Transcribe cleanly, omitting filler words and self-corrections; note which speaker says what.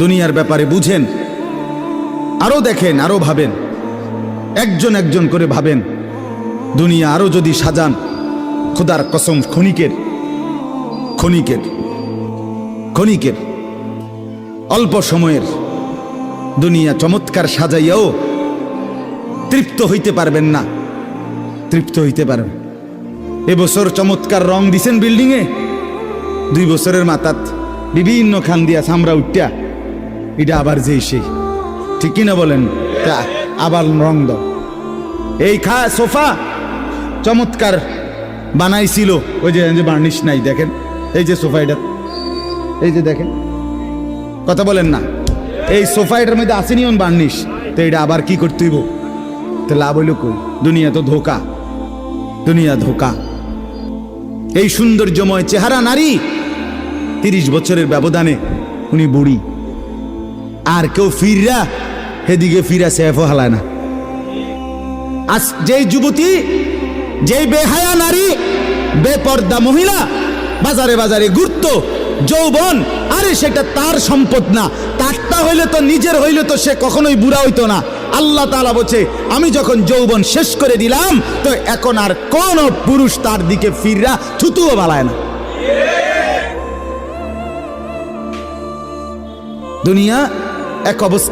Speaker 1: দুনিয়ার ব্যাপারে বুঝেন, আরো দেখেন, আরো ভাবেন, একজন একজন করে ভাবেন। দুনিয়া আরো যদি সাজান, খোদার কসম ক্ষণিকের ক্ষণিকের ক্ষণিকের অল্প সময়ের দুনিয়া চমৎকার সাজাইয়াও তৃপ্ত হইতে পারবেন না, তৃপ্ত হইতে পারবেন। এবছর চমৎকার রং দিছেন বিল্ডিংয়ে, 2 বছরের মাথাত বিভিন্ন খান দিয়া চামড়া উঠিয়া এটা আবার যেই সেই, ঠিক কিনা বলেন? তা আবার রং দাও। এই সোফা চমৎকার বানাইছিল, ওই যে বার্নিশ নাই, দেখেন এই যে সোফা, এটা এই যে দেখেন, কথা বলেন না, এই সোফা এটার মধ্যে আসেনি অন বার্নিশ, তো এটা আবার কি করতে হইব? তো লাভ হইল কই? দুনিয়া তো ধোকা, দুনিয়া ধোকা। এই সৌন্দর্যময় চেহারা নারী 30 বছরের ব্যবধানে উনি বুড়ি, আর কেউ ফিররা সেদিকে ফিরা সেফও হালায় না। আজ যেই যুবতী, যেই বেহায়া নারী, বেপর্দা মহিলা বাজারে বাজারে ঘুরতো, যৌবন, আরে সেটা তার সম্পদ না, তারটা হইলে তো নিজের হইলে তো সে কখনোই বুড়া হইতো না। আল্লাহ তাআলা বলছে, আমি যখন যৌবন শেষ করে দিলাম, তো এখন আর কোন পুরুষ তার দিকে ফিররা থুতুও বালায় না। দুনিয়া এক অবস্থা।